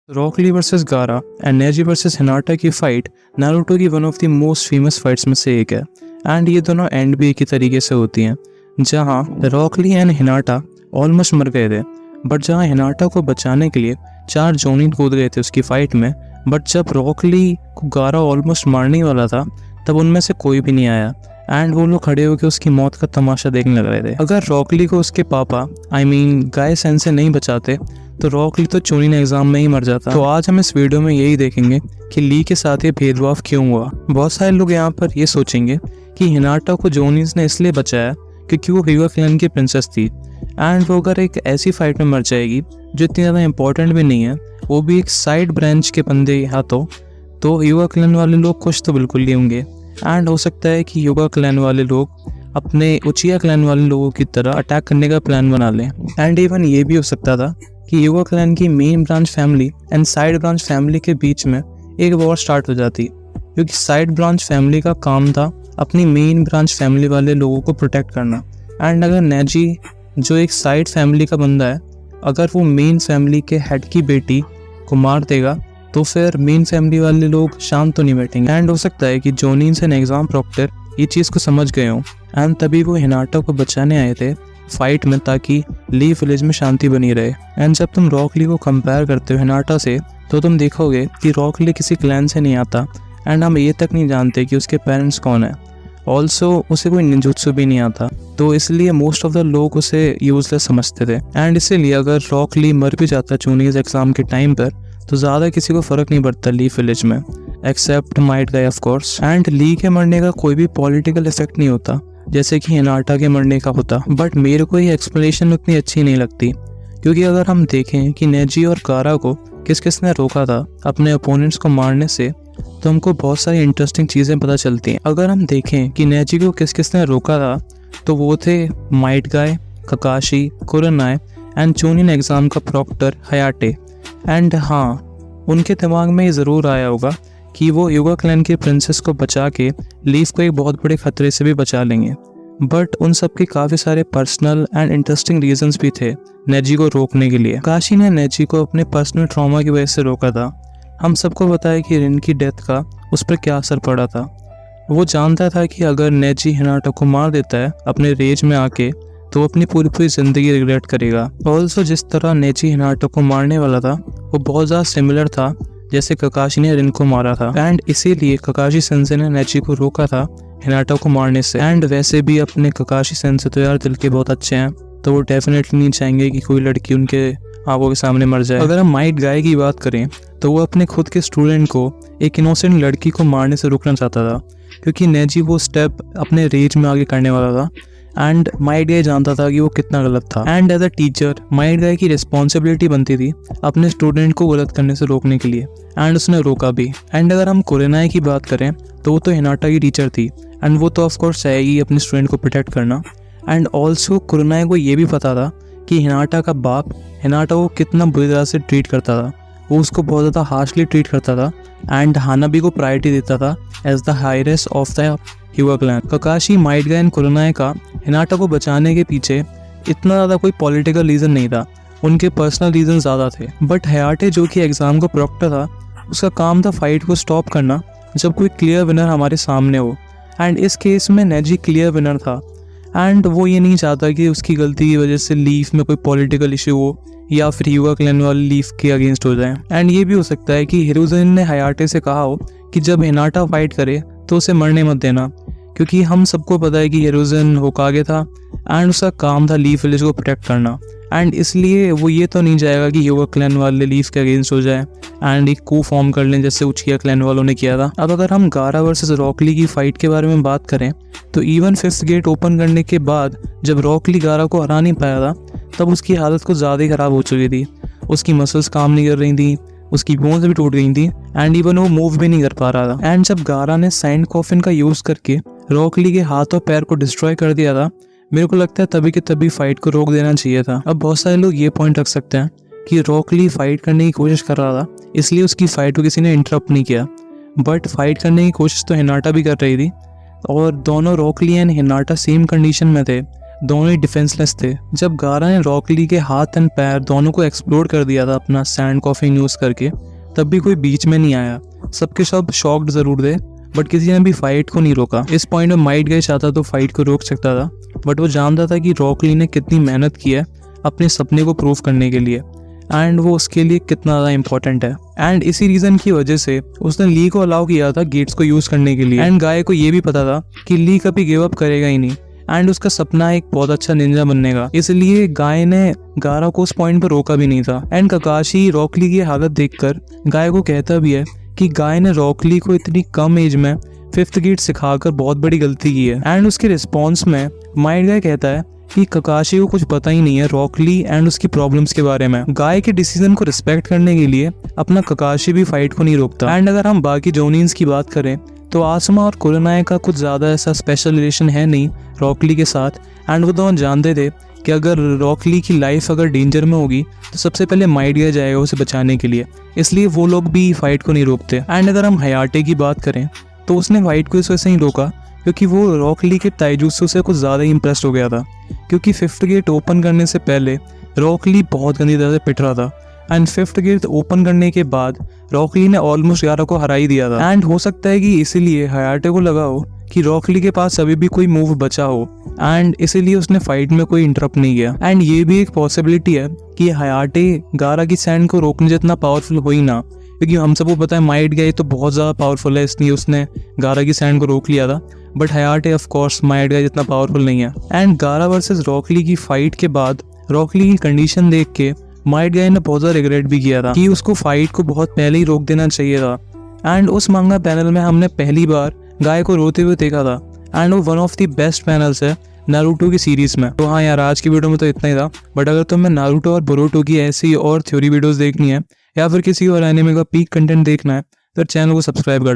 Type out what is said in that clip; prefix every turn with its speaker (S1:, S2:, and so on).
S1: Rock ली versus गारा and Naezy versus Hinata की fight Naruto की one of the most famous fights में से एक है। एंड ये दोनों एंड भी एक ही तरीके से होती हैं, जहां Rock Lee and Hinata almost मर गए थे, बट जहां हिनाटा को बचाने के लिए 4 जोनिन कूद गए थे उसकी फाइट में। बट जब रॉक ली को गारा ऑलमोस्ट मारने वाला था तब उनमें से कोई भी नहीं आया एंड वो लोग खड़े होकर उसकी मौत का तमाशा देखने लग रहे थे। अगर रॉक ली को उसके पापा गाय सेंसे नहीं बचाते तो रॉक ली तो चोनिन एग्जाम में ही मर जाता। तो आज हम इस वीडियो में यही देखेंगे कि ली के साथ ये भेदभाव क्यों हुआ। बहुत सारे लोग यहाँ पर ये सोचेंगे कि हिनाटा को जोनिन्स ने इसलिए बचाया क्योंकि वो ह्यूगा क्लैन की प्रिंसेस थी एंड वो अगर एक ऐसी फाइट में मर जाएगी जो इतनी ज़्यादा इंपॉर्टेंट भी नहीं है, वो भी एक साइड ब्रांच के बंदे हाथों, तो ह्यूगा क्लैन वाले लोग खुश तो बिल्कुल नहीं होंगे। एंड हो सकता है कि ह्यूगा क्लैन वाले लोग अपने उचिया क्लैन वाले लोगों की तरह अटैक करने का प्लान बना लें। एंड इवन ये भी हो सकता था कि ह्यूगा क्लैन की main branch family and side branch family के बीच में एक वॉर स्टार्ट हो जाती, क्योंकि साइड ब्रांच फैमिली का काम था अपनी मेन ब्रांच फैमिली वाले लोगों को प्रोटेक्ट करना। एंड अगर नेजी जो एक साइड फैमिली का बंदा है, अगर वो मेन फैमिली के हेड की बेटी को मार देगा तो फिर मेन फैमिली वाले लोग शांत तो नहीं बैठेंगे। एंड हो सकता है कि जोनिन्स एंड एग्जाम प्रॉक्टर ये चीज़ को समझ गए हों एंड तभी वो हिनाटा को बचाने आए थे फाइट में, ताकि ली विलेज में शांति बनी रहे। एंड जब तुम रॉक ली को कंपेयर करते हो हिनाटा से तो तुम देखोगे कि रॉक ली किसी क्लैन से नहीं आता एंड हम ये तक नहीं जानते कि उसके पेरेंट्स कौन है। ऑल्सो उसे कोई निंजुत्सु भी नहीं आता, तो इसलिए मोस्ट ऑफ द लोग उसे यूजलेस समझते थे। एंड इसीलिए अगर रॉक ली मर भी जाता चूनीज एग्जाम के टाइम पर तो ज़्यादा किसी को फ़र्क नहीं पड़ता ली विलेज में, except Might Guy of course. And Lee के मरने का कोई भी पॉलिटिकल इफेक्ट नहीं होता जैसे कि हिनाटा के मरने का होता। बट मेरे को ये एक्सप्लेनेशन उतनी अच्छी नहीं लगती, क्योंकि अगर हम देखें कि नेजी और गारा को किस किस ने रोका था अपने अपोनेंट्स को मारने से, तो हमको बहुत सारी इंटरेस्टिंग चीज़ें पता चलती हैं। अगर हम देखें कि नेजी को किस किस ने रोका था तो वो थे Might Guy, Kakashi, Kurenai and Chunin exam का प्रॉक्टर हयाटे। एंड हाँ, उनके दिमाग में ये ज़रूर आया होगा कि वो ह्यूगा क्लैन के प्रिंसेस को बचा के लीफ को एक बहुत बड़े खतरे से भी बचा लेंगे। बट उन सब के काफ़ी सारे पर्सनल एंड इंटरेस्टिंग रीजंस भी थे नेजी को रोकने के लिए। काशी ने नेजी को अपने पर्सनल ट्रॉमा की वजह से रोका था। हम सबको बताया कि रिन की डेथ का उस पर क्या असर पड़ा था। वो जानता था कि अगर नेजी हिनाटा को मार देता है अपने रेज में आके तो वो अपनी पूरी पूरी ज़िंदगी रिग्रेट करेगा। ऑल्सो जिस तरह नेजी हिनाटा को मारने वाला था वो बहुत ज़्यादा सिमिलर था जैसे ककाशी ने रिन को मारा था। एंड इसीलिए ककाशी सेंसे ने नेजी को रोका था हिनाटा को मारने से। एंड वैसे भी अपने ककाशी सेंसे तो यार दिल के बहुत अच्छे हैं, तो वो डेफिनेटली नहीं चाहेंगे कि कोई लड़की उनके आंखों के सामने मर जाए। अगर हम माइट गाय की बात करें तो वो अपने खुद के स्टूडेंट को, एक इनोसेंट लड़की को मारने से रोकना चाहता था, क्योंकि नेजी वो स्टेप अपने रेज में आगे करने वाला था। एंड माइट गाय जानता था कि वो कितना गलत था। And as a teacher might गाय की रिस्पॉन्सिबिलिटी बनती थी अपने स्टूडेंट को गलत करने से रोकने के लिए, एंड उसने रोका भी। एंड अगर हम कुरानाई की बात करें तो वो तो हिनाटा की टीचर थी एंड वो तो ऑफकोर्स चाहेगी अपने स्टूडेंट को प्रोटेक्ट करना। एंड ऑल्सो कुरानाई को ये भी पता था कि हिनाटा का बाप हिनाटा को कितना बुरी तरह से ट्रीट करता था। वो उसको बहुत ज़्यादा हार्शली ट्रीट करता था एंड हानाबी को प्रायोरिटी देता था as the highest of the Hyuga clan. Kakashi, Might Guy and Kurenai का हिनाटा को बचाने के पीछे इतना ज़्यादा कोई पॉलिटिकल रीज़न नहीं था, उनके पर्सनल रीज़न ज़्यादा थे। बट हयाटे जो कि एग्ज़ाम का प्रॉक्टर था, उसका काम था फाइट को स्टॉप करना जब कोई क्लियर विनर हमारे सामने हो। एंड इस केस में नेजी क्लियर विनर था एंड वो ये नहीं चाहता कि उसकी गलती की वजह से लीफ में कोई पॉलिटिकल इशू हो या फिर ह्यूगा क्लैन वाले लीफ के अगेंस्ट हो जाए। एंड ये भी हो सकता है कि हिरोजिन ने हयाटे से कहा हो कि जब हिनाटा फाइट करे तो उसे मरने मत देना, क्योंकि हम सबको पता है कि हिरोजिन होकागे था एंड उसका काम था लीफ विलेज को प्रोटेक्ट करना। एंड इसलिए वो ये तो नहीं चाहेगा कि ह्यूगा क्लैन वाले लीफ के अगेंस्ट हो जाए एंड एक कू फॉर्म कर लें जैसे उचिया क्लैन वालों ने किया था। अब अगर हम गारा वर्सेस रॉक ली की फाइट के बारे में बात करें तो इवन 5th गेट ओपन करने के बाद जब रॉक ली गारा को हरा नहीं पाया था तब उसकी हालत कुछ ज़्यादा ही ख़राब हो चुकी थी। उसकी मसल्स काम नहीं कर रही थी, उसकी बोन्स भी टूट गई थी एंड इवन वो मूव भी नहीं कर पा रहा था। एंड जब गारा ने सैंड कॉफिन का यूज़ करके रॉक ली के हाथ और पैर को डिस्ट्रॉय कर दिया था, मेरे को लगता है तभी के तभी फाइट को रोक देना चाहिए था। अब बहुत सारे लोग ये पॉइंट रख सकते हैं कि रॉक ली फाइट करने की कोशिश कर रहा था इसलिए उसकी फाइट को किसी ने इंटरप्ट नहीं किया, बट फाइट करने की कोशिश तो हिनाटा भी कर रही थी और दोनों Rock Lee and Hinata same condition में थे दोनों ही डिफेंसलेस थे। जब गारा ने रॉक ली के हाथ एंड पैर दोनों को एक्सप्लोर कर दिया था अपना सैंड कॉफिन यूज करके, तब भी कोई बीच में नहीं आया। सबके सब शॉक्ड जरूर थे, बट किसी ने भी फाइट को नहीं रोका। इस पॉइंट में माइट गाय चाहता तो फाइट को रोक सकता था, बट वो जानता था कि रॉक ली ने कितनी मेहनत की है अपने सपने को प्रूव करने के लिए, एंड वो उसके लिए कितना ज़्यादा इंपॉर्टेंट है। एंड इसी रीज़न की वजह से उसने ली को अलाउ किया था गेट्स को यूज़ करने के लिए। एंड गाय को ये भी पता था कि ली कभी गिव अप करेगा ही नहीं, एंड उसका सपना एक बहुत अच्छा निंजा बनने का। इसलिए गाय ने गारा को उस पॉइंट पर रोका भी नहीं था। एंड ककाशी रॉक ली की हालत देखकर गाय को कहता भी है कि गाय ने रॉक ली को इतनी कम एज में 5th गेट सिखाकर बहुत बड़ी गलती की है। एंड उसके रिस्पॉन्स में माइट गाय कहता है कि ककाशी को कुछ पता ही नहीं है रॉक ली एंड उसकी प्रॉब्लम्स के बारे में। गाय के डिसीजन को रिस्पेक्ट करने के लिए अपना ककाशी भी फाइट को नहीं रोकता। एंड अगर हम बाकी जोनिन्स की बात करें तो आसमा और कुरनाई का कुछ ज़्यादा ऐसा स्पेशल रिलेशन है नहीं रॉक ली के साथ। एंड वो दोनों जानते थे कि अगर रॉक ली की लाइफ अगर डेंजर में होगी तो सबसे पहले माइट गाय जाएगा उसे बचाने के लिए, इसलिए वो लोग भी फाइट को नहीं रोकते। एंड अगर हम हयाटे की बात करें तो उसने फाइट को इस वजह से नहीं रोका क्योंकि वो रॉक ली के ताइजुत्सु से कुछ ज़्यादा ही इंप्रेस्ड हो गया था। क्योंकि 5th गेट ओपन करने से पहले रॉक ली बहुत गंदी तरह से पिट रहा था, एंड 5th गेट ओपन करने के बाद रॉक ली ने ऑलमोस्ट गारा को हरा ही दिया था। एंड हो सकता है कि इसीलिए हयाटे को लगा हो कि रॉक ली के पास अभी भी कोई मूव बचा हो, एंड इसीलिए उसने फाइट में कोई इंटरप्ट नहीं किया। एंड ये भी एक पॉसिबिलिटी है कि हयाटे गारा की सैंड को रोकने जितना पावरफुल हो ही ना, क्योंकि हम सबको पता है माइट गाय तो बहुत ज़्यादा पावरफुल है, इसलिए उसने गारा की सैंड को रोक लिया था। But Hayate of course Might Guy जितना पावरफुल नहीं है। एंड गारा वर्सेस रॉक ली की फाइट के बाद रॉक ली की कंडीशन देख के माइट गाय ने बहुत ज़्यादा रिग्रेट भी किया था कि उसको फाइट को बहुत पहले ही रोक देना चाहिए था। एंड उस मांगा पैनल में हमने पहली बार गाय को रोते हुए देखा था, एंड वो one of the best panels है नारुतो की सीरीज में। तो हाँ यार, आज की वीडियो में तो इतना ही था, बट अगर तुम्हें नारुतो और बोरुतो की ऐसी और थ्योरी वीडियोस देखनी है या फिर किसी और एनिमे का पीक कंटेंट देखना है तो चैनल को सब्सक्राइब कर लो।